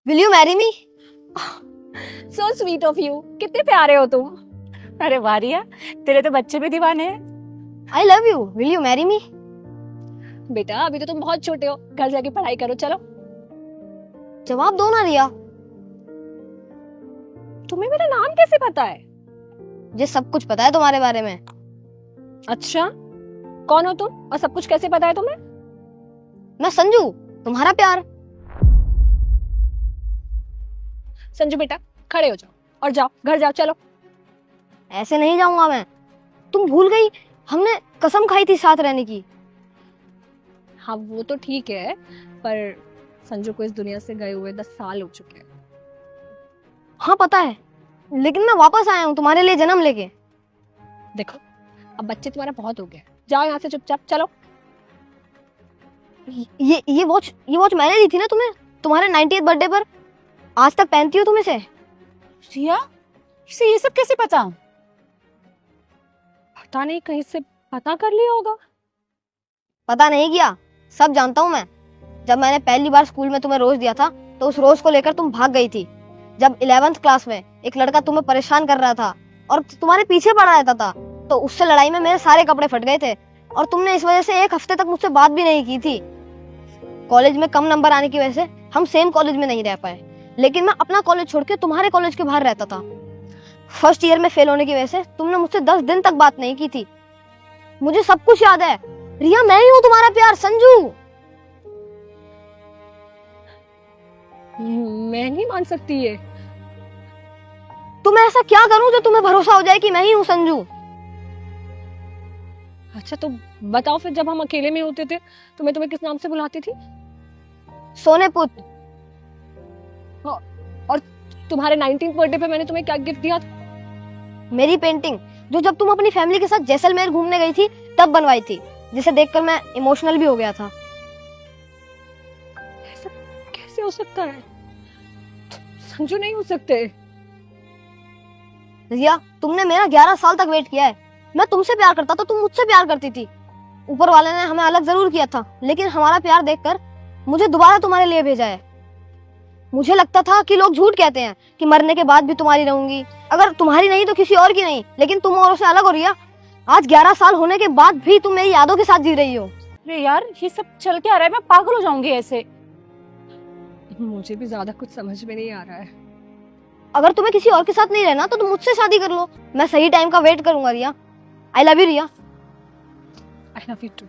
Will you marry me? So sweet of you, कितने प्यारे हो तुम। अरे वाह रिया, तेरे तो बच्चे भी दीवाने हैं। आई love you, will you marry me? बेटा अभी तो तुम बहुत छोटे हो, घर जाके पढ़ाई करो। चलो। जवाब दो ना रिया। तुम्हें मेरा नाम कैसे पता है? मुझे सब कुछ पता है तुम्हारे बारे में। अच्छा, कौन हो तुम और सब कुछ कैसे पता है तुम्हें? मैं संजू, तुम्हारा प्यार। संजू बेटा खड़े हो जाओ और जाओ, घर जाओ। चलो। ऐसे नहीं जाऊंगा मैं। तुम भूल गई, हमने कसम खाई थी साथ रहने की। हाँ वो तो ठीक है, पर संजू को इस दुनिया से गए हुए 10 साल हो चुके हैं। हाँ पता है, लेकिन मैं वापस आया हूँ तुम्हारे लिए जन्म लेके। देखो अब बच्चे तुम्हारा बहुत हो गए, जाओ यहाँ से चुपचाप। चलो। ये वॉच मैंने दी थी ना तुम्हें, तुम्हारे 90th बर्थडे पर। आज तक पहनती हो तुम इसे। रिया, इसे ये सब कैसे पता? पता नहीं, कहीं से पता कर लिया होगा। पता नहीं किया, सब जानता हूँ मैं। जब मैंने पहली बार स्कूल में तुम्हें रोज दिया था तो उस रोज को लेकर तुम भाग गई थी। जब 11th क्लास में एक लड़का तुम्हें परेशान कर रहा था और तुम्हारे पीछे पड़ा रहता था, तो उससे लड़ाई में मेरे सारे कपड़े फट गए थे और तुमने इस वजह से 1 हफ्ते तक मुझसे बात भी नहीं की थी। कॉलेज में कम नंबर आने की वजह से हम सेम कॉलेज में नहीं रह पाए, लेकिन मैं अपना कॉलेज छोड़ के तुम्हारे कॉलेज के बाहर रहता था। फर्स्ट ईयर में फेल होने की वजह से तुमने मुझसे 10 दिन तक बात नहीं की थी। मुझे सब कुछ याद है रिया, मैं ही हूँ तुम्हारा प्यार संजू। मैं नहीं मान सकती ये। तो मैं ऐसा क्या करूं जो तुम्हें भरोसा हो जाए कि मैं ही हूँ संजू? अच्छा तो बताओ फिर, जब हम अकेले में होते थे तो मैं तुम्हें किस नाम से बुलाती थी? सोने पुत। और तुम्हारे 19th बर्थडे पे मैंने तुम्हें क्या गिफ्ट दिया था? मेरी पेंटिंग, जो जब तुम अपनी फैमिली के साथ जैसलमेर घूमने गई थी तब बनवाई थी, जिसे देखकर मैं इमोशनल भी हो गया था। ऐसा कैसे हो सकता है? संजू नहीं हो सकते। रिया, तुमने मेरा 11 साल तक वेट किया है। मैं तुमसे प्यार करता तो तुम मुझसे प्यार करती थी। ऊपर वाले ने हमें अलग जरूर किया था, लेकिन हमारा प्यार देखकर मुझे दोबारा तुम्हारे लिए भेजा है। मुझे लगता था कि लोग झूठ कहते हैं कि मरने के बाद भी तुम्हारी रहूंगी, अगर तुम्हारी नहीं तो किसी और की नहीं, लेकिन तुम और से अलग हो रिया। आज 11 साल होने के बाद भी तुम मेरी यादों के साथ जी रही हो। अरे यार, ये सब चल क्या रहा है? मैं पागल हो जाऊंगी ऐसे। मुझे भी ज्यादा कुछ समझ में नहीं आ रहा है। अगर तुम्हें किसी और के साथ नहीं रहना तो तुम मुझसे शादी कर लो। मैं सही टाइम का वेट करूंगा Riya. I love you Riya. I love you to.